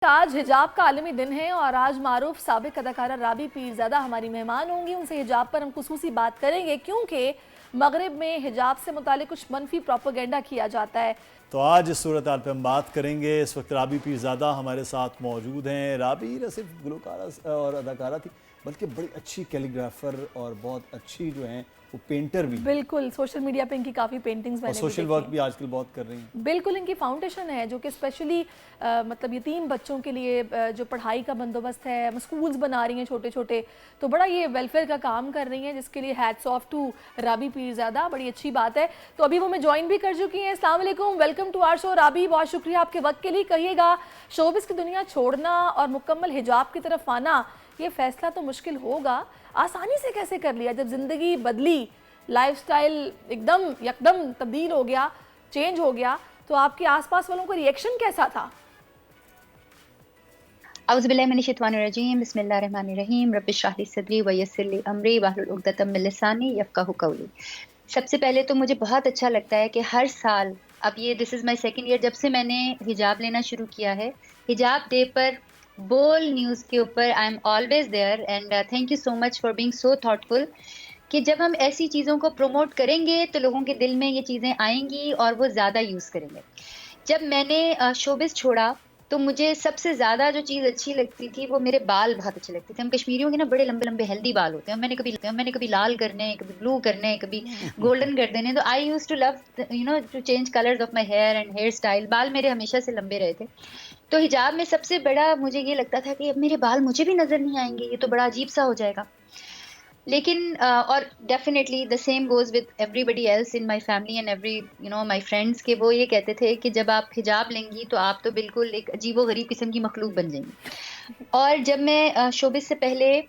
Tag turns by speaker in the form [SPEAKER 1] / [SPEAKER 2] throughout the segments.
[SPEAKER 1] آج حجاب کا عالمی دن ہے اور آج معروف سابق اداکارہ رابی پیرزادہ ہماری مہمان ہوں گی. ان سے حجاب پر ہم خصوصی بات کریں گے کیونکہ مغرب میں حجاب سے متعلق کچھ منفی پروپیگنڈا کیا جاتا ہے.
[SPEAKER 2] تو آج اس صورتحال پہ ہم بات کریں گے. اس وقت رابی پیرزادہ ہمارے ساتھ موجود ہیں. رابی نہ صرف گلوکارہ اور اداکارہ تھی بلکہ بڑی اچھی کیلیگرافر اور بہت اچھی جو ہیں وہ پینٹر بھی.
[SPEAKER 1] بالکل سوشل میڈیا پہ ان کی کافی پینٹنگز میں نے بھی دیکھی.
[SPEAKER 2] سوشل ورک بھی آج کل بہت کر رہی ہیں.
[SPEAKER 1] بالکل ان کی فاؤنڈیشن ہے جو کہ اسپیشلی مطلب یتیم بچوں کے لیے جو پڑھائی کا بندوبست ہے, اسکولز بنا رہی ہیں چھوٹے چھوٹے, تو بڑا یہ ویلفیئر کا کام کر رہی ہیں جس کے لیے ہیٹس آف ٹو رابی پیرزادہ. بڑی اچھی بات ہے. تو ابھی وہ ہمیں جوائن بھی کر چکی ہیں. السلام علیکم, ویلکم ٹو آر شو. رابی بہت شکریہ آپ کے وقت کے لیے. کہیے گا شوبز کی دنیا چھوڑنا اور مکمل حجاب کی طرف آنا یہ فیصلہ تو مشکل ہوگا, آسانی سے کیسے کر لیا جب زندگی بدلی, لائف سٹائل یکدم تبدیل ہو گیا, چینج ہو گیا, تو آپ کے آس پاس والوں کا ریئیکشن کیسا تھا؟
[SPEAKER 3] اعوذ باللہ من الشیطان الرجیم, بسم اللہ الرحمن الرحیم, رب اشرح لی صدری ویسر لی امری واحلل عقدۃ من لسانی یفقہوا قولی. سب سے پہلے تو مجھے بہت اچھا لگتا ہے کہ ہر سال, اب یہ دس از مائی سیکنڈ ایئر جب سے میں نے حجاب لینا شروع کیا ہے, حجاب ڈے پر بول نیوز کے اوپر I am always there and thank you so much for being so thoughtful کہ جب ہم ایسی چیزوں کو پروموٹ کریں گے تو لوگوں کے دل میں یہ چیزیں آئیں گی اور وہ زیادہ یوز کریں گے. جب میں نے شوبز چھوڑا تو مجھے سب سے زیادہ جو چیز اچھی لگتی تھی وہ میرے بال بہت اچھے لگتے تھے. ہم کشمیریوں کے نا بڑے لمبے لمبے ہیلدی بال ہوتے ہیں. میں نے کبھی لال کرنے, کبھی بلو کرنے, کبھی گولڈن کر دینے. تو I used to love to change colours of my hair and hairstyle. بال میرے ہمیشہ سے لمبے رہے تھے. تو حجاب میں سب سے بڑا مجھے یہ لگتا تھا کہ اب میرے بال مجھے بھی نظر نہیں آئیں گے, یہ تو بڑا عجیب سا ہو جائے گا. لیکن اور definitely the same goes with everybody else in my family and every my friends, کہ وہ یہ کہتے تھے کہ جب آپ حجاب لیں گی تو آپ تو بالکل ایک عجیب و غریب قسم کی مخلوق بن جائیں گی. اور جب میں شوبز سے پہلے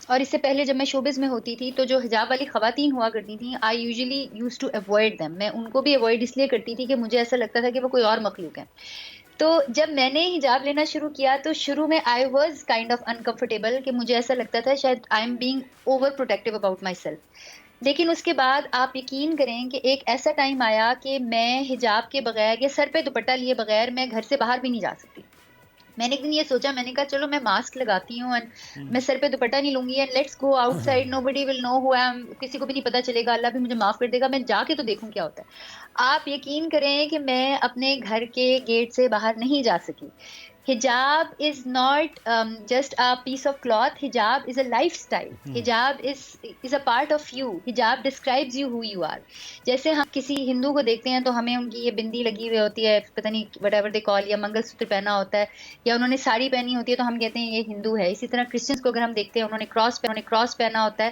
[SPEAKER 3] اور اس سے پہلے جب میں شوبز میں ہوتی تھی تو جو حجاب والی خواتین ہوا کرتی تھیں, I usually use to avoid them. میں ان کو بھی اوائڈ اس لیے کرتی تھی کہ مجھے ایسا لگتا تھا کہ وہ کوئی اور مخلوق ہے. تو جب میں نے حجاب لینا شروع کیا تو شروع میں I was kind of uncomfortable, کہ مجھے ایسا لگتا تھا شاید I am being over protective about my self. لیکن اس کے بعد آپ یقین کریں کہ ایک ایسا ٹائم آیا کہ میں حجاب کے بغیر یا سر پہ دوپٹہ لیے بغیر میں گھر سے باہر بھی نہیں جا سکتی. میں نے ایک دن یہ سوچا, میں نے کہا چلو میں ماسک لگاتی ہوں اینڈ میں سر پہ دوپٹہ نہیں لوں گی and let's go outside, nobody will know who I am, کسی کو بھی نہیں پتا چلے گا, اللہ بھی مجھے معاف کر دے گا, میں جا کے تو دیکھوں کیا ہوتا ہے. آپ یقین کریں کہ میں اپنے گھر کے گیٹ سے باہر نہیں جا سکی. حجاب is not just a piece of cloth. حجاب is a lifestyle. حجاب is a part of you. حجاب describes you who you are. جیسے ہم کسی ہندو کو دیکھتے ہیں تو ہمیں ان کی یہ بندی لگی ہوئی ہوتی ہے, پتہ نہیں whatever they call, یا منگل سوتر پہنا ہوتا ہے, یا انہوں نے ساڑی پہنی ہوتی ہے تو ہم کہتے ہیں یہ ہندو ہے. اسی طرح کرسچنس کو اگر ہم دیکھتے ہیں انہوں نے کراس پہنا ہوتا ہے.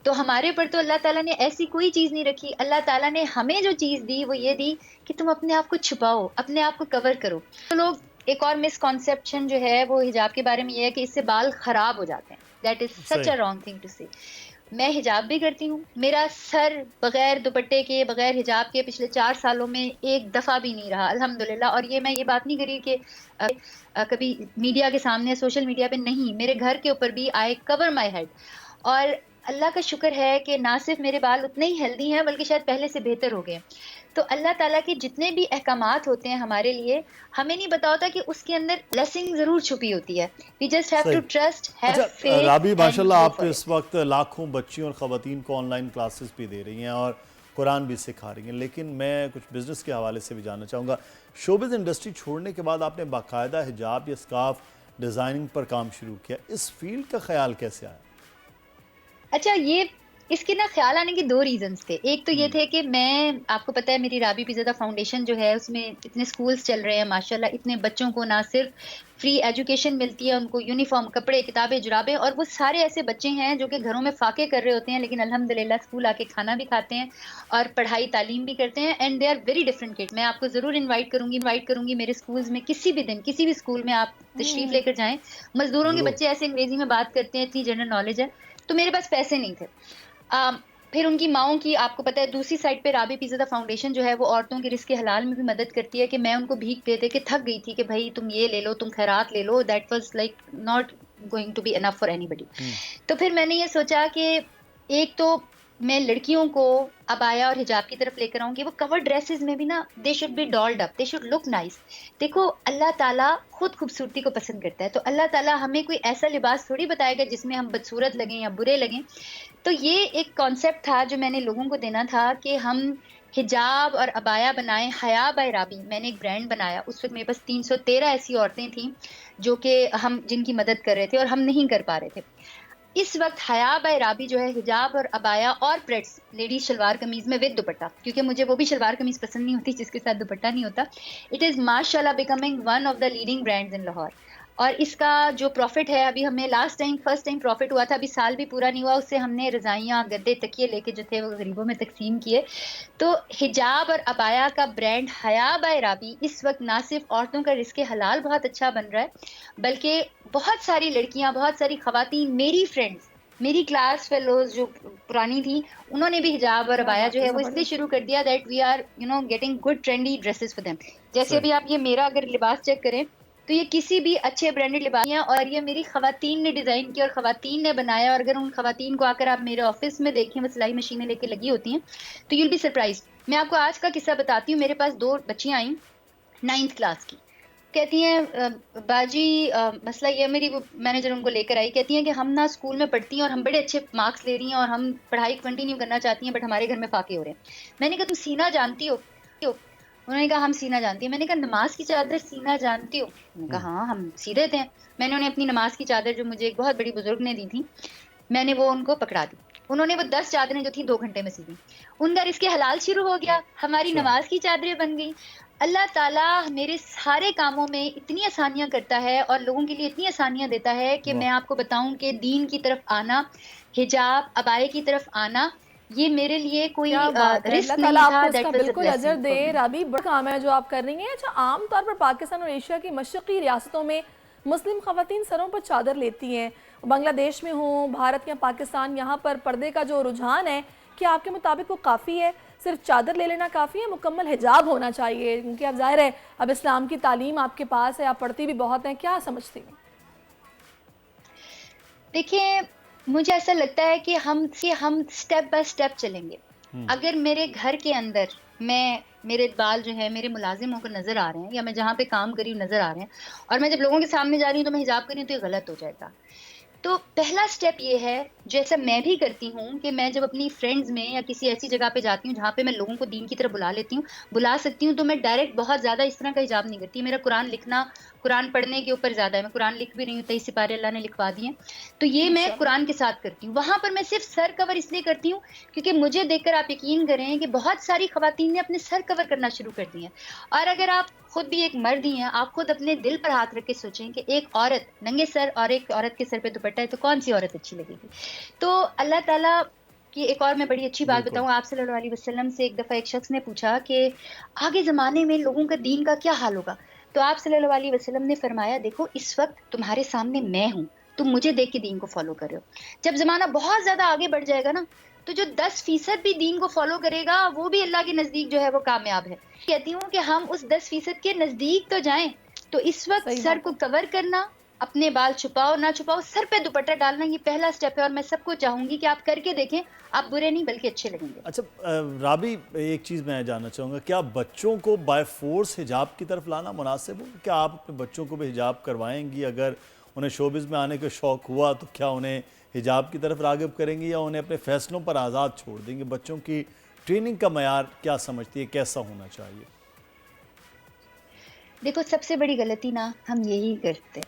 [SPEAKER 3] تو ہمارے پر تو اللہ تعالیٰ نے ایسی کوئی چیز نہیں رکھی. اللہ تعالیٰ نے ہمیں جو چیز دی وہ یہ دی کہ تم اپنے آپ کو چھپاؤ, اپنے آپ کو کور کرو. تو لوگ ایک اور مسکنسیپشن جو ہے وہ حجاب کے بارے میں یہ ہے کہ اس سے بال خراب ہو جاتے ہیں. That is such a wrong thing to say. میں حجاب بھی کرتی ہوں, میرا سر بغیر دوپٹے کے, بغیر حجاب کے پچھلے 4 سالوں میں ایک دفعہ بھی نہیں رہا الحمدللہ. اور یہ میں یہ بات نہیں کری کہ کبھی میڈیا کے سامنے, سوشل میڈیا پہ نہیں, میرے گھر کے اوپر بھی آئی کور مائی ہیڈ. اور اللہ کا شکر ہے کہ نہ صرف میرے بال اتنے ہی ہیلدی ہیں بلکہ شاید پہلے سے بہتر ہو گئے. تو اللہ تعالیٰ کے جتنے بھی احکامات ہوتے ہیں ہمارے لیے, ہمیں نہیں پتا ہوتا کہ اس کے اندر بلیسنگ ضرور چھپی ہوتی ہے. We just have to trust, have faith
[SPEAKER 2] رابی ماشاء
[SPEAKER 3] and
[SPEAKER 2] اللہ
[SPEAKER 3] go
[SPEAKER 2] آپ
[SPEAKER 3] for
[SPEAKER 2] اس
[SPEAKER 3] it.
[SPEAKER 2] وقت لاکھوں بچیوں اور خواتین کو آن لائن کلاسز بھی دے رہی ہیں اور قرآن بھی سکھا رہی ہیں. لیکن میں کچھ بزنس کے حوالے سے بھی جاننا چاہوں گا, شوبز انڈسٹری چھوڑنے کے بعد آپ نے باقاعدہ حجاب یا اسکارف ڈیزائننگ پر کام شروع کیا. اس فیلڈ کا خیال کیسے آیا؟
[SPEAKER 3] اچھا, یہ اس کے نا خیال آنے کے 2 ریزنز تھے. ایک تو یہ تھے کہ میں, آپ کو پتہ ہے میری رابی پیرزادہ فاؤنڈیشن جو ہے اس میں اتنے سکولز چل رہے ہیں ماشاءاللہ, اتنے بچوں کو نہ صرف فری ایجوکیشن ملتی ہے, ان کو یونیفارم, کپڑے, کتابیں, جرابیں, اور وہ سارے ایسے بچے ہیں جو کہ گھروں میں فاقے کر رہے ہوتے ہیں لیکن الحمدللہ اسکول آ کے کھانا بھی کھاتے ہیں اور پڑھائی تعلیم بھی کرتے ہیں. And they are very different kid. میں آپ کو ضرور انوائٹ کروں گی میرے سکولز میں, کسی بھی دن کسی بھی سکول میں آپ تشریف لے کر جائیں. مزدوروں کے
[SPEAKER 2] ضرور.
[SPEAKER 3] بچے ایسے انگریزی میں بات کرتے ہیں, اتنی جنرل نالج ہے. تو میرے پاس پیسے نہیں تھے. پھر ان کی ماؤں کی, آپ کو پتہ ہے دوسری سائڈ پہ رابی پیرزادہ فاؤنڈیشن جو ہے وہ عورتوں کے رزق حلال میں بھی مدد کرتی ہے, کہ میں ان کو بھیک دے دے کے تھک گئی تھی کہ بھائی تم یہ لے لو, تم خیرات لے لو. That was like not going to be enough for anybody. تو پھر میں نے یہ سوچا کہ ایک تو میں لڑکیوں کو ابایا اور حجاب کی طرف لے کر آؤں گی. وہ کور ڈریسز میں بھی نا they should be dolled up, they should look nice. دیکھو اللہ تعالیٰ خود خوبصورتی کو پسند کرتا ہے, تو اللہ تعالیٰ ہمیں کوئی ایسا لباس تھوڑی بتائے گا جس میں ہم بدصورت لگیں یا برے لگیں. تو یہ ایک کانسیپٹ تھا جو میں نے لوگوں کو دینا تھا کہ ہم حجاب اور ابایا بنائیں. حیا بائی رابی میں نے ایک برانڈ بنایا. اس وقت میرے پاس 313 ایسی عورتیں تھیں جو کہ جن کی مدد کر رہے تھے اور ہم نہیں کر پا رہے تھے. اس وقت حیا بائی رابی جو ہے حجاب اور ابایا اور پریٹس, لیڈیز شلوار قمیض میں ود دوپٹہ, کیونکہ مجھے وہ بھی شلوار قمیض پسند نہیں ہوتی جس کے ساتھ دوپٹہ نہیں ہوتا. اٹ از ماشاء اللہ becoming one of the leading brands in Lahore. اور اس کا جو پروفٹ ہے, ابھی ہمیں فرسٹ ٹائم پروفٹ ہوا تھا, ابھی سال بھی پورا نہیں ہوا, اس سے ہم نے رضائیاں, گدے, تکیے لے کے جو تھے وہ غریبوں میں تقسیم کیے. تو حجاب اور ابایا کا برانڈ حیا بائی رابی اس وقت نہ صرف عورتوں کا رزق حلال بہت اچھا بن رہا ہے, بلکہ بہت ساری لڑکیاں, بہت ساری خواتین, میری فرینڈز, میری کلاس فیلوز جو پرانی تھیں, انہوں نے بھی حجاب اور ابایا جو ہے وہ اس لیے شروع کر دیا that we are getting good trendy dresses for them. جیسے ابھی آپ یہ میرا اگر لباس چیک کریں تو یہ کسی بھی اچھے برانڈڈ لباس ہیں, اور یہ میری خواتین نے ڈیزائن کیا اور خواتین نے بنایا. اور اگر ان خواتین کو آ کر آپ میرے آفس میں دیکھیں, وہ سلائی مشینیں لے کے لگی ہوتی ہیں, تو یو ول بی سرپرائز. میں آپ کو آج کا قصہ بتاتی ہوں. میرے پاس 2 بچیاں آئیں 9th کلاس کی, کہتی ہیں باجی مسئلہ یہ, میری مینیجر ان کو لے کر آئی, کہتی ہیں کہ ہم نا اسکول میں پڑھتی ہیں اور ہم بڑے اچھے مارکس لے رہی ہیں اور ہم پڑھائی کنٹینیو کرنا چاہتی ہیں, بٹ ہمارے گھر میں فاقے ہو رہے ہیں. میں نے کہا تم سینا جانتی ہو؟ انہوں نے کہا ہم سینا جانتی ہیں. میں نے کہا نماز کی چادر سینا جانتی ہو؟ انہوں نے کہا ہاں ہم سی دیتے ہیں. میں نے انہیں اپنی نماز کی چادر جو مجھے ایک بہت بڑی بزرگ نے دی تھی, میں نے وہ ان کو پکڑا دی. انہوں نے وہ 10 چادریں جو تھیں 2 گھنٹے میں سی دی. ان کا رزق حلال شروع ہو گیا, ہماری نماز کی چادریں بن گئی. اللہ تعالیٰ میرے سارے کاموں میں اتنی آسانیاں کرتا ہے اور لوگوں کے لیے اتنی آسانیاں دیتا ہے کہ میں آپ کو بتاؤں کہ دین کی طرف آنا, حجاب ابائے کی طرف آنا, یہ میرے لیے کوئی
[SPEAKER 1] کیا بات ہے, اللہ
[SPEAKER 3] رسک
[SPEAKER 1] تعالیٰ
[SPEAKER 3] نہیں
[SPEAKER 1] آپ
[SPEAKER 3] تھا.
[SPEAKER 1] کو اس کا
[SPEAKER 3] دیٹ واز اے
[SPEAKER 1] بالکل اجر
[SPEAKER 3] بلیسنگ
[SPEAKER 1] دے.
[SPEAKER 3] For me.
[SPEAKER 1] رابی, بڑا کام ہے جو آپ کر رہی ہیں. اچھا, عام طور پر پاکستان اور ایشیا کی مشرقی ریاستوں میں مسلم خواتین سروں پر چادر لیتی ہیں. بنگلہ دیش میں ہوں, بھارت یا پاکستان, یہاں پر پردے کا جو رجحان ہے, کیا آپ کے مطابق وہ کافی ہے؟ صرف چادر لے لینا کافی ہے؟ مکمل حجاب ہونا چاہیے؟ کیونکہ اب ظاہر ہے اب اسلام کی تعلیم آپ کے پاس ہے, آپ پڑھتی بھی بہت ہیں, کیا سمجھتی ہیں؟
[SPEAKER 3] دیکھیں, مجھے ایسا لگتا ہے کہ ہم سٹیپ بائی سٹیپ چلیں گے. اگر میرے گھر کے اندر میرے بال جو ہے میرے ملازموں کو نظر آ رہے ہیں, یا میں جہاں پہ کام کری ہوں نظر آ رہے ہیں, اور میں جب لوگوں کے سامنے جا رہی ہوں تو میں حجاب کر رہی ہوں, تو یہ غلط ہو جائے گا. تو پہلا سٹیپ یہ ہے, جیسا میں بھی کرتی ہوں, کہ میں جب اپنی فرینڈز میں یا کسی ایسی جگہ پہ جاتی ہوں جہاں پہ میں لوگوں کو دین کی طرف بلا سکتی ہوں, تو میں ڈائریکٹ بہت زیادہ اس طرح کا حجاب نہیں کرتی. میرا قرآن پڑھنے کے اوپر زیادہ ہے. میں قرآن لکھ بھی رہی ہوں, 23 سپارے اللہ نے لکھوا دیے, تو یہ میں قرآن کے ساتھ کرتی ہوں. وہاں پر میں صرف سر کور اس لیے کرتی ہوں کیونکہ مجھے دیکھ کر آپ یقین کریں کہ بہت ساری خواتین نے اپنے سر کور کرنا شروع کر دی ہیں. اور اگر آپ خود بھی ایک مرد ہی ہیں, آپ خود اپنے دل پر ہاتھ رکھ کے سوچیں کہ ایک عورت ننگے سر اور ایک عورت کے سر پہ دوپٹہ ہے, تو کون سی عورت اچھی لگے گی؟ تو اللہ تعالیٰ کی ایک اور میں بڑی اچھی بات بتاؤں, آپ صلی اللہ علیہ وسلم سے ایک دفعہ ایک شخص نے پوچھا کہ آگے زمانے میں لوگوں کا دین کا کیا حال ہوگا, تو آپ صلی اللہ علیہ وسلم نے فرمایا, دیکھو اس وقت تمہارے سامنے میں ہوں, تم مجھے دیکھ کے دین کو فالو کر رہے ہو. جب زمانہ بہت زیادہ آگے بڑھ جائے گا نا, تو جو 10% بھی دین کو فالو کرے گا وہ بھی اللہ کے نزدیک جو ہے وہ کامیاب ہے. کہتی ہوں کہ ہم اس 10% کے نزدیک تو جائیں. تو اس وقت سر کو کور کرنا, اپنے بال چھپاؤ نہ چھپاؤ, سر پہ دوپٹہ ڈالنا, یہ پہلا سٹیپ ہے. اور میں سب کو چاہوں گی کہ آپ کر کے دیکھیں, آپ برے نہیں بلکہ اچھے لگیں گے.
[SPEAKER 2] اچھا رابی, ایک چیز میں جاننا چاہوں گا, کیا بچوں کو بائی فورس حجاب کی طرف لانا مناسب ہو؟ کیا آپ اپنے بچوں کو بھی حجاب کروائیں گی؟ اگر انہیں شوبز میں آنے کا شوق ہوا تو کیا انہیں حجاب کی طرف راغب کریں گی, یا انہیں اپنے فیصلوں پر آزاد چھوڑ دیں گے؟ بچوں کی ٹریننگ کا معیار کیا سمجھتی ہے, کیسا ہونا چاہیے؟
[SPEAKER 3] دیکھو, سب سے بڑی غلطی نا ہم یہی کرتے.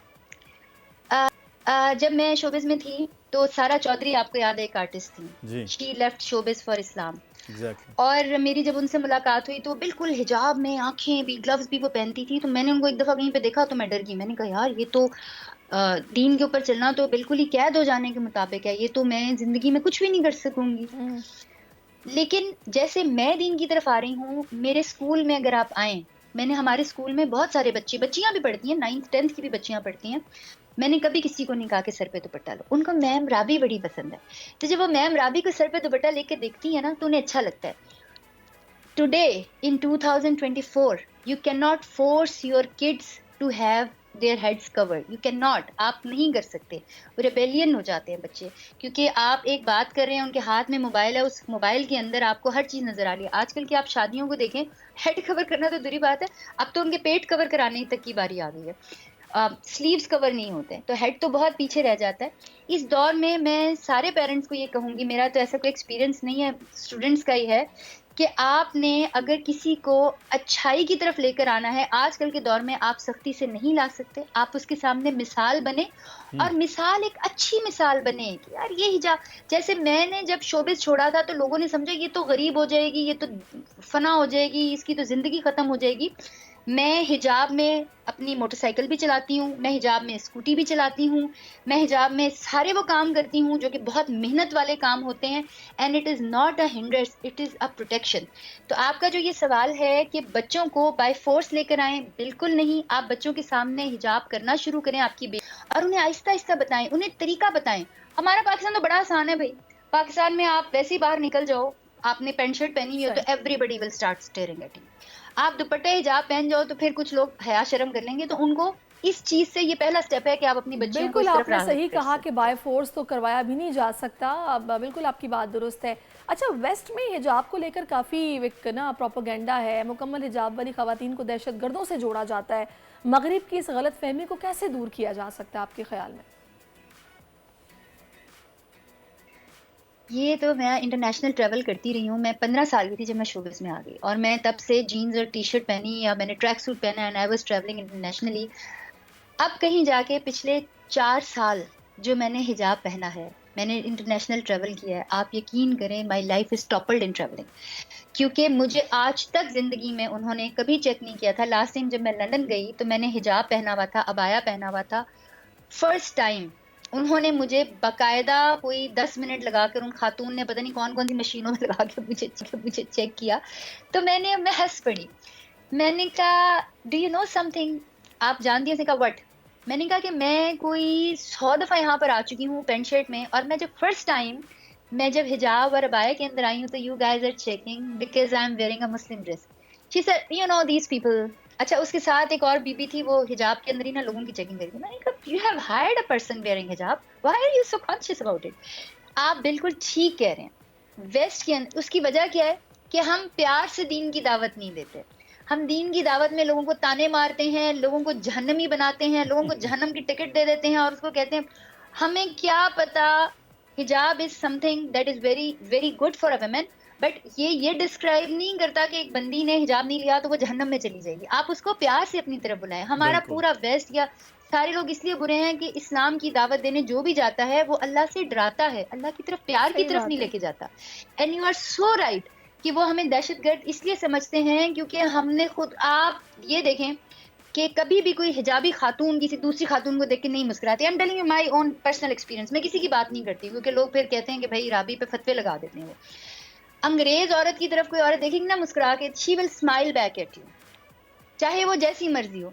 [SPEAKER 3] جب میں شوبز میں تھی تو سارا چودھری, آپ کو یاد ہے, ایک آرٹسٹ تھی,
[SPEAKER 2] جی,
[SPEAKER 3] she left showbiz for Islam.
[SPEAKER 2] Exactly.
[SPEAKER 3] اور میری جب ان سے ملاقات ہوئی تو بالکل حجاب میں, آنکھیں بھی, گلوز بھی وہ پہنتی تھی. تو میں نے ان کو ایک دفعہ کہیں پہ دیکھا تو میں ڈر گئی. میں نے کہا یار یہ تو دین کے اوپر چلنا تو بالکل ہی قید ہو جانے کے مطابق ہے, یہ تو میں زندگی میں کچھ بھی نہیں کر سکوں گی. لیکن جیسے میں دین کی طرف آ رہی ہوں, میرے اسکول میں اگر آپ آئیں, میں نے ہمارے اسکول میں بہت سارے بچیاں بھی پڑھتی ہیں, 9th 10th کی بھی بچیاں پڑھتی ہیں. میں نے کبھی کسی کو نہیں کہا کہ سر پہ دوپٹہ لو. ان کو میم رابی بڑی پسند ہے, تو جب وہ میم رابی کو سر پہ دوپٹہ لے کے دیکھتی ہیں نا تو انہیں اچھا لگتا ہے. Today in 2024 you cannot force your kids to have their heads covered. You cannot, آپ نہیں کر سکتے. وہ ریبیلین ہو جاتے ہیں بچے, کیونکہ آپ ایک بات کر رہے ہیں, ان کے ہاتھ میں موبائل ہے, اس موبائل کے اندر آپ کو ہر چیز نظر آ رہی ہے. آج کل کی آپ شادیوں کو دیکھیں, ہیڈ کور کرنا تو دوری بات ہے, اب تو ان کے پیٹ کور کرانے تک کی باری آ گئی ہے. سلیوز کور نہیں ہوتے, تو ہیڈ تو بہت پیچھے رہ جاتا ہے. اس دور میں سارے پیرنٹس کو یہ کہوں گی, میرا تو ایسا کوئی ایکسپیرینس نہیں ہے, اسٹوڈنٹس کا ہی ہے, کہ آپ نے اگر کسی کو اچھائی کی طرف لے کر آنا ہے, آج کل کے دور میں آپ سختی سے نہیں لا سکتے. آپ اس کے سامنے مثال بنے, اور مثال ایک اچھی مثال بنے کہ یار یہ حجاب, جیسے میں نے جب شوبز چھوڑا تھا تو لوگوں نے سمجھا یہ تو غریب ہو جائے گی, یہ تو فنا ہو جائے گی, اس کی تو زندگی ختم ہو جائے گی. میں حجاب میں اپنی موٹر سائیکل بھی چلاتی ہوں, میں حجاب میں اسکوٹی بھی چلاتی ہوں, میں حجاب میں سارے وہ کام کرتی ہوں جو کہ بہت محنت والے کام ہوتے ہیں. And it is not a hindrance, it is a protection. تو آپ کا جو یہ سوال ہے کہ بچوں کو بائی فورس لے کر آئیں, بالکل نہیں. آپ بچوں کے سامنے حجاب کرنا شروع کریں آپ کی اور انہیں آہستہ آہستہ بتائیں, انہیں طریقہ بتائیں. ہمارا پاکستان تو بڑا آسان ہے بھائی. پاکستان میں آپ ویسے ہی باہر نکل جاؤ, آپ نے پینٹ شرٹ پہنی ہوئی ہو تو everybody will start staring at you. آپ دوپٹہ حجاب پہن جاؤ تو پھر کچھ لوگ حیا شرم کر لیں گے. تو ان کو اس چیز سے یہ پہلا سٹیپ ہے کہ آپ اپنی بچیوں کو
[SPEAKER 1] بالکل
[SPEAKER 3] اس طرف
[SPEAKER 1] آپ نے
[SPEAKER 3] راغب
[SPEAKER 1] صحیح
[SPEAKER 3] کر
[SPEAKER 1] کہا کہ
[SPEAKER 3] سکتے
[SPEAKER 1] بائی
[SPEAKER 3] ہیں.
[SPEAKER 1] فورس تو کروایا بھی نہیں جا سکتا. اب بالکل آپ کی بات درست ہے. اچھا, ویسٹ میں حجاب کو لے کر کافی ایک نا پروپیگنڈا ہے, مکمل حجاب والی خواتین کو دہشت گردوں سے جوڑا جاتا ہے. مغرب کی اس غلط فہمی کو کیسے دور کیا جا سکتا ہے آپ کے خیال میں؟
[SPEAKER 3] یہ تو میں انٹرنیشنل ٹریول کرتی رہی ہوں. میں 15 سال کی تھی جب میں شوبز میں آ گئی, اور میں تب سے جینز اور ٹی شرٹ پہنی, یا میں نے ٹریک سوٹ پہنا, and I was travelling internationally. اب کہیں جا کے پچھلے 4 سال جو میں نے حجاب پہنا ہے, میں نے انٹرنیشنل ٹریول کیا ہے, آپ یقین کریں my life is ٹاپلڈ in travelling. کیونکہ مجھے آج تک زندگی میں انہوں نے کبھی چیک نہیں کیا تھا. لاسٹ ٹائم جب میں لندن گئی تو میں نے حجاب پہنا ہوا تھا, عبایا پہنا ہوا تھا. فرسٹ ٹائم انہوں نے مجھے باقاعدہ کوئی 10 منٹ لگا کر, ان خاتون نے پتہ نہیں کون کون سی مشینوں میں لگا کے مجھے چیک کیا. تو میں ہنس پڑی. میں نے کہا do you know something, آپ جانتی ہیں؟ کہا وٹ. میں نے کہا کہ میں کوئی 100 دفعہ یہاں پر آ چکی ہوں پینٹ شرٹ میں, اور میں جب فرسٹ ٹائم میں جب حجاب اور عبایا کے اندر آئی ہوں تو you guys are checking because I am wearing a Muslim dress. She said you know these people. اچھا, اس کے ساتھ ایک اور بی بی تھی, وہ حجاب کے اندر ہی نا لوگوں کی چیکنگ کری تھی. میں نے کہا you have hired a person wearing حجاب, why are you so conscious about it. آپ بالکل ٹھیک کہہ رہے ہیں. ویسٹ کے اندر اس کی وجہ کیا ہے کہ ہم پیار سے دین کی دعوت نہیں دیتے. ہم دین کی دعوت میں لوگوں کو تانے مارتے ہیں, لوگوں کو جہنمی بناتے ہیں, لوگوں کو جہنم کی ٹکٹ دے دیتے ہیں, اور اس کو کہتے ہیں ہمیں کیا پتا حجاب is something that is very very good for a women. But یہ ڈسکرائب نہیں کرتا کہ ایک بندی نے حجاب نہیں لیا تو وہ جہنم میں چلی جائے گی. آپ اس کو پیار سے اپنی طرف بلائیں. ہمارا
[SPEAKER 2] بالکل
[SPEAKER 3] پورا ویسٹ یا سارے لوگ اس لیے برے ہیں کہ اسلام کی دعوت دینے جو بھی جاتا ہے وہ اللہ سے ڈراتا ہے, اللہ کی طرف پیار کی
[SPEAKER 1] صحیح
[SPEAKER 3] طرف نہیں
[SPEAKER 1] بات
[SPEAKER 3] لے
[SPEAKER 1] ہے.
[SPEAKER 3] کے جاتا. And you are so right کہ وہ ہمیں دہشت گرد اس لیے سمجھتے ہیں کیونکہ ہم نے خود, آپ یہ دیکھیں کہ کبھی بھی کوئی حجابی خاتون کسی دوسری خاتون کو دیکھ کے نہیں مسکراتی. I am telling you my own personal experience. میں کسی کی بات نہیں کرتی کیونکہ لوگ پھر کہتے ہیں کہ بھائی رابی پہ فتوے لگا دیتے ہیں. وہ انگریز عورت کی طرف کوئی عورت دیکھے گی نا مسکرا کے, شی ول اسمائل بیک ایٹ یو, چاہے وہ جیسی مرضی ہو.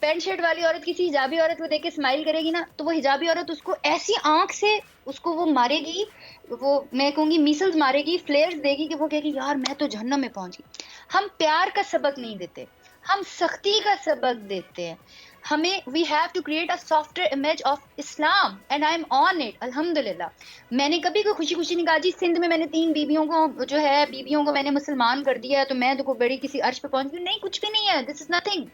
[SPEAKER 3] پینٹ شرٹ والی عورت کسی حجابی عورت کو دیکھ کے اسمائل کرے گی نا, تو وہ حجابی عورت اس کو ایسی آنکھ سے اس کو وہ مارے گی, وہ میں کہوں گی میسلز مارے گی, فلیئرز دے گی کہ وہ کہے گی یار میں تو جہنم میں پہنچ گئی. ہم پیار کا سبق نہیں دیتے, ہم سختی کا سبق دیتے ہیں. ہمیں we have to create a softer image of Islam, and I am on it الحمدللہ. میں نے کبھی کوئی خوشی خوشی نہیں کہا جی سندھ میں نے 3 بیویوں کو جو ہے بیویوں کو میں نے مسلمان کر دیا ہے تو میں تو بڑی کسی عرش پہ پہنچ گئی. نہیں, کچھ بھی نہیں ہے. دس از نتھنگ.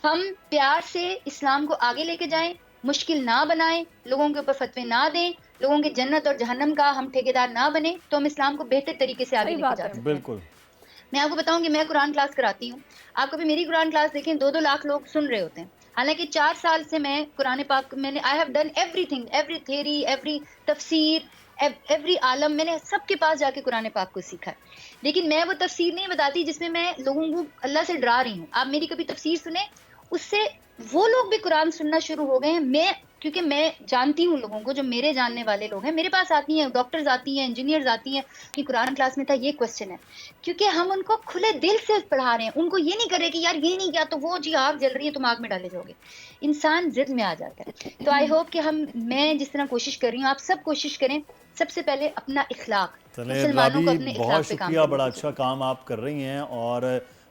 [SPEAKER 3] ہم پیار سے اسلام کو آگے لے کے جائیں, مشکل نہ بنائیں, لوگوں کے اوپر فتوے نہ دیں, لوگوں کے جنت اور جہنم کا ہم ٹھیکیدار نہ بنے, تو ہم اسلام کو بہتر طریقے سے آگے
[SPEAKER 1] صحیح
[SPEAKER 3] لے کے
[SPEAKER 1] بات
[SPEAKER 3] جا
[SPEAKER 1] ہے.
[SPEAKER 3] سکتے ہیں.
[SPEAKER 2] بالکل
[SPEAKER 3] میں آپ کو بتاؤں کہ میں قرآن کلاس کراتی ہوں. آپ کبھی میری قرآن کلاس دیکھیں, 2-2 لاکھ لوگ سن رہے ہوتے ہیں. حالانکہ 4 سال سے میں قرآن پاک میں نے I have done every thing, every theory, every تفسیر, ایوری عالم, میں نے سب کے پاس جا کے قرآن پاک کو سیکھا ہے. لیکن میں وہ تفسیر نہیں بتاتی جس میں لوگوں کو اللہ سے ڈرا رہی ہوں. آپ میری کبھی تفسیر سنیں, اس سے وہ لوگ بھی قرآن سننا شروع ہو گئے ہیں. کیونکہ میں جانتی ہوں لوگوں کو, جو میرے جاننے والے لوگ ہیں میرے پاس آتی ہیں, ڈاکٹرز آتی ہیں, انجینئرز آتی ہیں کہ قرآن کلاس میں تھا یہ کوسچن ہے, کیونکہ ہم ان کو کھلے دل سے پڑھا رہے ہیں. ان کو یہ نہیں کرے کہ یار یہ نہیں کیا تو وہ جی آگ جل رہی ہے تم آگ میں ڈالے جاؤ گے. انسان ضد میں آ جاتا ہے. تو آئی ہوپ کہ میں جس طرح کوشش کر رہی ہوں آپ سب کوشش کریں, سب سے پہلے اپنا اخلاق,
[SPEAKER 2] چلیں
[SPEAKER 3] مسلمانوں کو
[SPEAKER 2] رابی,
[SPEAKER 3] اپنے
[SPEAKER 2] بہت
[SPEAKER 3] اخلاق پہ کام
[SPEAKER 2] شکریہ,
[SPEAKER 3] کرنے
[SPEAKER 2] بڑا
[SPEAKER 3] کی
[SPEAKER 2] اچھا
[SPEAKER 3] ضرورت ہے.
[SPEAKER 2] کام آپ کر رہی ہیں, اور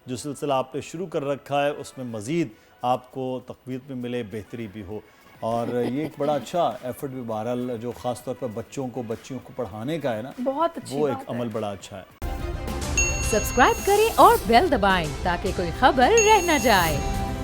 [SPEAKER 2] جو سلسلہ آپ نے شروع کر رکھا ہے اس میں مزید آپ کو تقویت بھی ملے، بہتری بھی ہو. اور یہ ایک بڑا اچھا ایفرٹ بھی بہرحال جو خاص طور پر بچوں کو بچیوں کو پڑھانے کا ہے نا،
[SPEAKER 1] بہت اچھی
[SPEAKER 2] وہ
[SPEAKER 1] بات
[SPEAKER 2] ایک
[SPEAKER 1] ہے.
[SPEAKER 2] عمل بڑا اچھا ہے.
[SPEAKER 4] سبسکرائب کریں اور بیل دبائیں تاکہ کوئی خبر رہ نہ جائے.